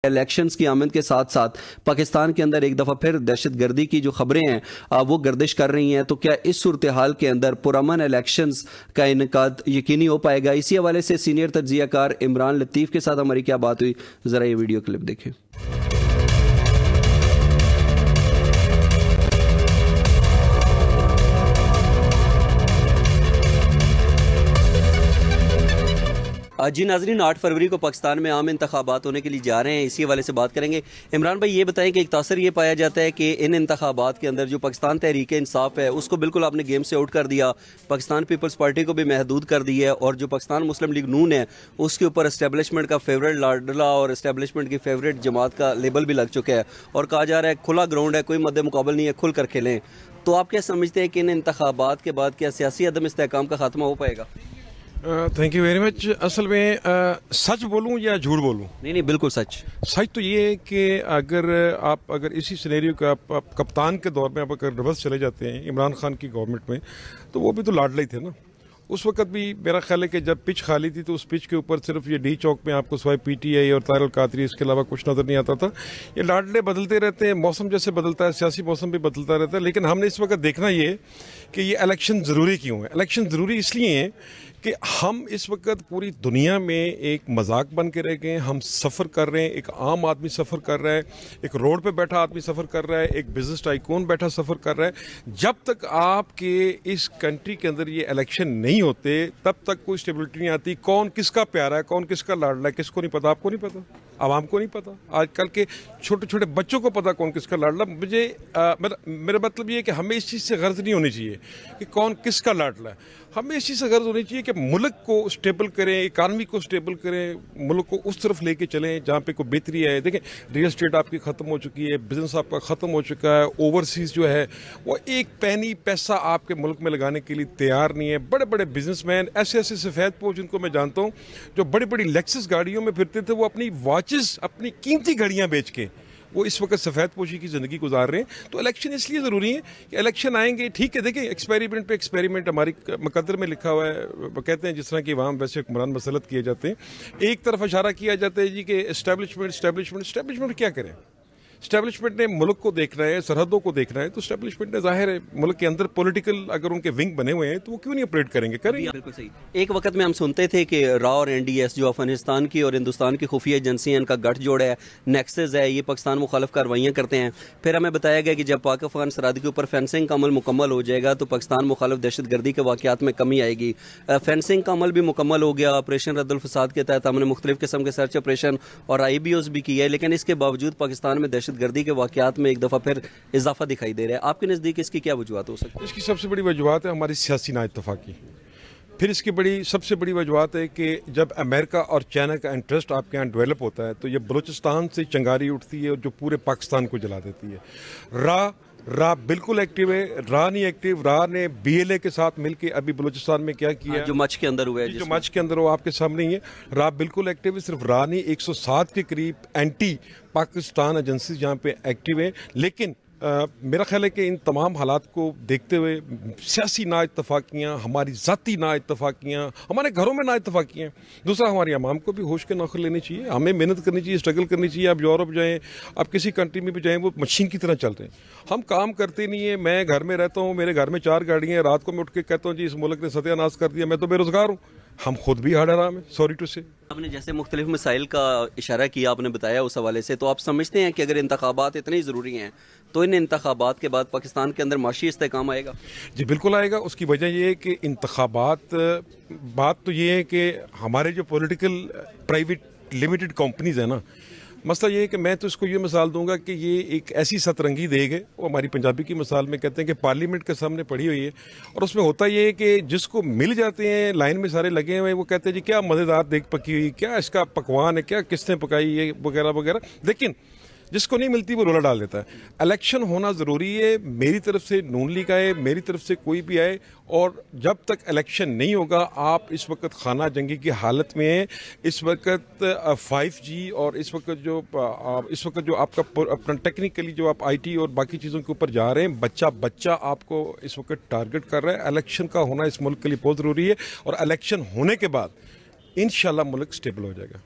Elections की आमद के साथ साथ पाकिस्तान के अंदर एक दफ़ा फिर दहशतगर्दी की जो खबरें हैं वो गर्दिश कर रही हैं, तो क्या इस सूरत हाल के अंदर पुरअमन इलेक्शंस का इनेकाद यकीनी हो पाएगा? इसी हवाले से सीनियर तज्जियाकार इमरान लतीफ़ के साथ हमारी क्या बात हुई, ज़रा ये वीडियो क्लिप देखें। जी नाज़रीन, 8 फरवरी को पाकिस्तान में आम इंतखाबात होने के लिए जा रहे हैं, इसी हवाले से बात करेंगे। इमरान भाई, ये बताएं कि एक तासर ये पाया जाता है कि इन इंतखाबात के अंदर जो पाकिस्तान तहरीक इंसाफ है उसको बिल्कुल आपने गेम से आउट कर दिया, पाकिस्तान पीपल्स पार्टी को भी महदूद कर दी है, और जो पाकिस्तान मुस्लिम लीग नून है उसके ऊपर इस्टेब्लिशमेंट का फेवरेट लाडला और इस्टेब्लिशमेंट की फेवरेट जमात का लेबल भी लग चुका है, और कहा जा रहा है खुला ग्राउंड है, कोई मद्दे मुकाबल नहीं है, खुल कर खेलें। तो आप क्या समझते हैं कि इन इंतखाबात के बाद क्या सियासी अदम इस्तेहकाम का खात्मा हो पाएगा? Thank you very much. असल में सच बोलूं या झूठ बोलूं? नहीं, बिल्कुल सच। सच तो ये है कि अगर इसी सिनेरियो का आप कप्तान के दौर में आप अगर रिवर्स चले जाते हैं इमरान खान की गवर्नमेंट में, तो वो भी तो लाडला ही थे ना। उस वक्त भी मेरा ख्याल है कि जब पिच खाली थी तो उस पिच के ऊपर सिर्फ ये डी चौक में आपको सिवाय पीटीआई और तारिक कादरी इसके अलावा कुछ नजर नहीं आता था। ये लाडले बदलते रहते हैं, मौसम जैसे बदलता है, सियासी मौसम भी बदलता रहता है, लेकिन हमने इस वक्त देखना ये कि ये इलेक्शन ज़रूरी क्यों है। इलेक्शन ज़रूरी इसलिए है कि हम इस वक्त पूरी दुनिया में एक मजाक बन के रह गए। हम सफ़र कर रहे हैं, एक आम आदमी सफ़र कर रहा है, एक रोड पे बैठा आदमी सफ़र कर रहा है, एक बिजनेस टाइकून बैठा सफ़र कर रहा है। जब तक आपके इस कंट्री के अंदर ये इलेक्शन नहीं होते तब तक कोई स्टेबिलिटी नहीं आती। कौन किसका प्यारा है, कौन किसका लाडला है, किसको नहीं पता। आपको नहीं पता, आवाम को नहीं पता, आजकल के छोटे छोटे बच्चों को पता कौन किसका लाडला। मेरा मतलब ये है कि हमें इस चीज़ से गर्ज नहीं होनी चाहिए कि कौन किसका लाडला है। हमें इस चीज़ से गर्ज होनी चाहिए कि मुल्क को स्टेबल करें, इकानमी को स्टेबल करें, मुल्क को उस तरफ लेके चलें जहाँ पे कोई बेहतरी है। देखें, रियल एस्टेट आपकी ख़त्म हो चुकी है, बिजनेस आपका ख़त्म हो चुका है, ओवरसीज़ जो है वो एक पैनी पैसा आपके मुल्क में लगाने के लिए तैयार नहीं है। बड़े बड़े बिजनेसमैन ऐसे ऐसे सफ़ेद पोश जिनको मैं जानता हूँ जो बड़ी बड़ी लेक्सस गाड़ियों में फिरते थे, वो अपनी वॉचेस, अपनी कीमती घड़ियाँ बेच के वो इस वक्त सफ़ेद पोशी की ज़िंदगी गुजार रहे हैं। तो इलेक्शन इसलिए ज़रूरी है कि इलेक्शन आएंगे, ठीक है। देखिए, एक्सपेरिमेंट पे एक्सपेरिमेंट हमारी मुकद्दर में लिखा हुआ है। वो कहते हैं जिस तरह की वहाँ वैसे हुक्मरान मसलत किए जाते हैं। एक तरफ इशारा किया जाता है जी कि इस्टेब्लिशमेंट क्या करें। स्टैब्लिशमेंट ने मुल्क को देखना है, सरहदों को देखना है, तो स्टैब्लिशमेंट ने जाहिर है मुल्क के अंदर पॉलिटिकल अगर उनके विंग बने हुए हैं तो वो क्यों नहीं ऑपरेट करेंगे। बिल्कुल सही। एक वक्त में हम सुनते थे कि रॉ और एनडीएस जो अफगानिस्तान की और हिंदुस्तान की खुफिया एजेंसी है, इनका गठजोड़ है, नेक्सस है, ये पाकिस्तान मुखालिफ कार्रवाइयाँ करते हैं। फिर हमें बताया गया कि जब पाक अफगान सरहद के ऊपर फेंसिंग का अमल मुकम्मल हो जाएगा तो पाकिस्तान मुखालिफ दहशतगर्दी के वाक़यात में कमी आएगी। फेंसिंग का अमल भी मुकम्मल हो गया, ऑपरेशन रद्दुल फसाद के तहत हमने मुख्तलिफ किस्म के सर्च ऑपरेशन और IBOs भी किया है, लेकिन इसके बावजूद पाकिस्तान में दहशतगर्दी के वाक़यात में एक दफ़ा फिर इजाफा दिखाई दे रहा है। आपके नज़दीक इसकी क्या वजूहत हो सकती है? इसकी सबसे बड़ी वजूहत है हमारी सियासी नाइत्तफाकी। फिर इसकी सबसे बड़ी वजूहत है कि जब अमेरिका और चाइना का इंटरेस्ट आपके यहाँ डेवलप होता है तो ये बलूचिस्तान से चिंगारी उठती है और जो पूरे पाकिस्तान को जला देती है। रा बिल्कुल एक्टिव है। रा नहीं एक्टिव, रा ने BLA के साथ मिलके अभी बलूचिस्तान में क्या किया, जो मच के अंदर हुआ है, जो मच के अंदर वो आपके सामने ही है। रा बिल्कुल एक्टिव है। सिर्फ रा नहीं, 107 के करीब एंटी पाकिस्तान एजेंसी यहाँ पे एक्टिव है। लेकिन मेरा ख्याल है कि इन तमाम हालात को देखते हुए सियासी नाइत्तफाकियाँ, हमारी ज़ाती नाइत्तफाकियाँ, हमारे घरों में नाइत्तफाकियाँ, दूसरा हमारी आवाम को भी होश के नौकर लेनी चाहिए। हमें मेहनत करनी चाहिए, स्ट्रगल करनी चाहिए। आप यूरोप जाएँ, आप किसी कंट्री में भी जाएँ, वो मशीन की तरह चल रहे हैं। हम काम करते नहीं है। मैं घर में रहता हूँ, मेरे घर में 4 गाड़ियाँ, रात को मैं उठ के कहता हूँ जी इस मुल्क ने सत्यानाश कर दिया, मैं तो बेरोजगार हूँ। हम खुद भी हार्ड आराम है, सॉरी टू से। आपने जैसे मुख्तलिफ मसाइल का इशारा किया, आपने बताया उस हवाले से, तो आप समझते हैं कि अगर इंतखाबात इतने ज़रूरी हैं तो इन इंतखाबात के बाद पाकिस्तान के अंदर माशी इस्तेहकाम आएगा? जी बिल्कुल आएगा। उसकी वजह यह है कि बात तो ये है कि हमारे जो पॉलिटिकल प्राइवेट लिमिटेड कंपनीज है ना, मसला ये है कि मैं तो इसको ये मिसाल दूंगा कि ये एक ऐसी सतरंगी देग है, वो हमारी पंजाबी की मिसाल में कहते हैं कि पार्लियामेंट के सामने पड़ी हुई है, और उसमें होता ये है कि जिसको मिल जाते हैं, लाइन में सारे लगे हुए हैं, वो कहते हैं जी क्या मज़ेदार देग पकी हुई, क्या इसका पकवान है, क्या किसने पकाई है, वगैरह वगैरह। लेकिन जिसको नहीं मिलती वो रोला डाल देता है। इलेक्शन होना ज़रूरी है। मेरी तरफ से नून लीग आए, मेरी तरफ से कोई भी आए, और जब तक इलेक्शन नहीं होगा आप इस वक्त खाना जंगी की हालत में है। इस वक्त 5G और इस वक्त जो आपका अपना टेक्निकली जो आप IT और बाकी चीज़ों के ऊपर जा रहे हैं, बच्चा आपको इस वक्त टारगेट कर रहा है। इलेक्शन का होना इस मुल्क के लिए बहुत ज़रूरी है, और इलेक्शन होने के बाद इंशाल्लाह मुल्क स्टेबल हो जाएगा।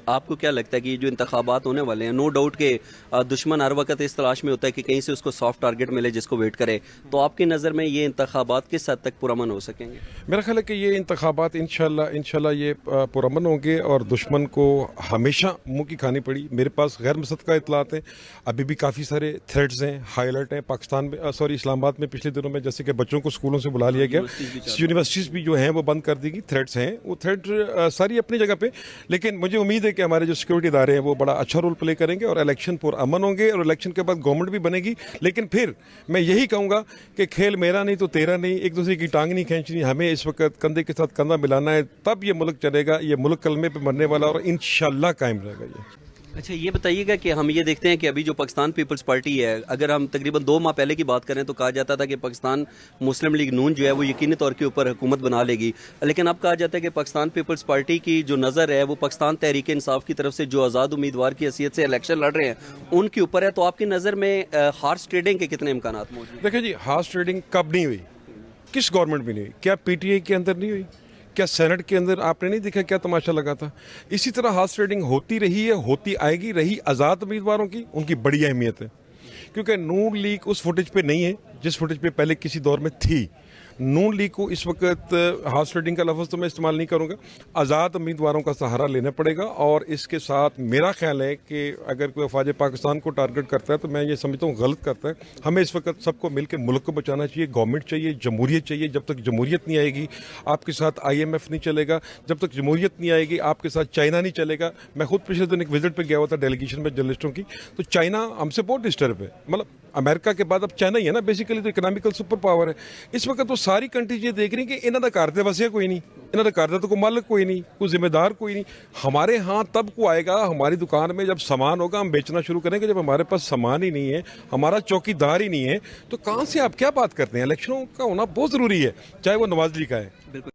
आपको क्या लगता है कि ये जो इंतखाबात होने वाले हैं, नो डाउट के दुश्मन हर वक्त इस तलाश में होता है कि कहीं से उसको सॉफ्ट टारगेट मिले जिसको वेट करे, तो आपकी नज़र में ये इंतखाबात किस हद तक पुरअमन हो सकेंगे? मेरा ख्याल है कि ये इंतखाबात इंशाल्लाह ये पुरअमन होंगे और दुश्मन को हमेशा मुंह की खानी पड़ी। मेरे पास गैर मुसद्दक़ा इत्तलात हैं, अभी भी काफ़ी सारे थ्रेड्स हैं, हाई अलर्ट हैं। पाकिस्तान में इस्लामाबाद में पिछले दिनों में जैसे कि बच्चों को स्कूलों से बुला लिया गया, यूनिवर्सिटीज़ भी जो हैं वो बंद कर दी गई। थ्रेड्स हैं, वो थ्रेड सारी अपनी जगह पे, लेकिन मुझे उम्मीद है कि हमारे जो सिक्योरिटी इदारे हैं वो बड़ा अच्छा रोल प्ले करेंगे और इलेक्शन पुरअमन होंगे और इलेक्शन के बाद गवर्नमेंट भी बनेगी। लेकिन फिर मैं यही कहूँगा कि खेल मेरा नहीं तो तेरा नहीं, एक दूसरे की टांग नहीं खींचनी, हमें इस वक्त कंधे के साथ कंधा मिलाना है, तब ये मुल्क चलेगा। ये मुल्क कलमे पे मरने वाला और इंशाल्लाह कायम रहेगा ये। अच्छा, ये बताइएगा कि हम ये देखते हैं कि अभी जो पाकिस्तान पीपल्स पार्टी है, अगर हम तकरीबन 2 माह पहले की बात करें तो कहा जाता था कि पाकिस्तान मुस्लिम लीग नून जो है वो यकीनी तौर के ऊपर हुकूमत बना लेगी, लेकिन अब कहा जाता है कि पाकिस्तान पीपल्स पार्टी की जो नज़र है वो पाकिस्तान तहरीक इंसाफ की तरफ से जो आज़ाद उम्मीदवार की हैसियत से इलेक्शन लड़ रहे हैं उनके ऊपर है। तो आपकी नज़र में हार्स ट्रेडिंग के कितने इम्कान मौजूद हैं? देखिए जी, हार्स ट्रेडिंग कब नहीं हुई, किस गवर्नमेंट में नहीं हुई? क्या PTI के अंदर नहीं हुई? क्या सेनेट के अंदर आपने नहीं देखा क्या तमाशा लगा था? इसी तरह हार्स ट्रेडिंग होती रही है, होती आएगी। रही आज़ाद उम्मीदवारों की, उनकी बड़ी अहमियत है, क्योंकि नून लीग उस फुटेज पे नहीं है जिस फुटेज पे पहले किसी दौर में थी। नून लीग को इस वक्त हार्स ट्रेडिंग का लफ्ज़ तो मैं इस्तेमाल नहीं करूँगा, आज़ाद उम्मीदवारों का सहारा लेना पड़ेगा। और इसके साथ मेरा ख्याल है कि अगर कोई अफवाज पाकिस्तान को टारगेट करता है तो मैं ये समझता हूँ गलत करता है। हमें इस वक्त सबको मिलकर मुल्क को बचाना चाहिए। गवर्नमेंट चाहिए, जमहूरियत चाहिए। जब तक जमहूरियत नहीं आएगी आपके साथ IMF नहीं चलेगा, जब तक जमहूरियत नहीं आएगी आपके साथ चाइना नहीं चलेगा। मैं खुद पिछले दिन एक विजिट पर गया हुआ था डेलीगेशन में जर्नलिस्टों की, तो चाइना हमसे बहुत डिस्टर्ब है। मतलब अमेरिका के बाद अब चाइना ही है ना बेसिकली, तो इकोनॉमिकल सुपर पावर है इस वक्त। तो सारी कंट्रीज ये देख रही कि इन्हों का घर तो वसिया कोई नहीं, इन्हों का घर तो कोई मालिक कोई नहीं, कोई जिम्मेदार कोई नहीं। हमारे यहाँ तब को आएगा, हमारी दुकान में जब सामान होगा हम बेचना शुरू करेंगे। जब हमारे पास सामान ही नहीं है, हमारा चौकीदार ही नहीं है, तो कहाँ से आप क्या बात करते हैं? इलेक्शनों का होना बहुत ज़रूरी है, चाहे वो नवाज लीग का है।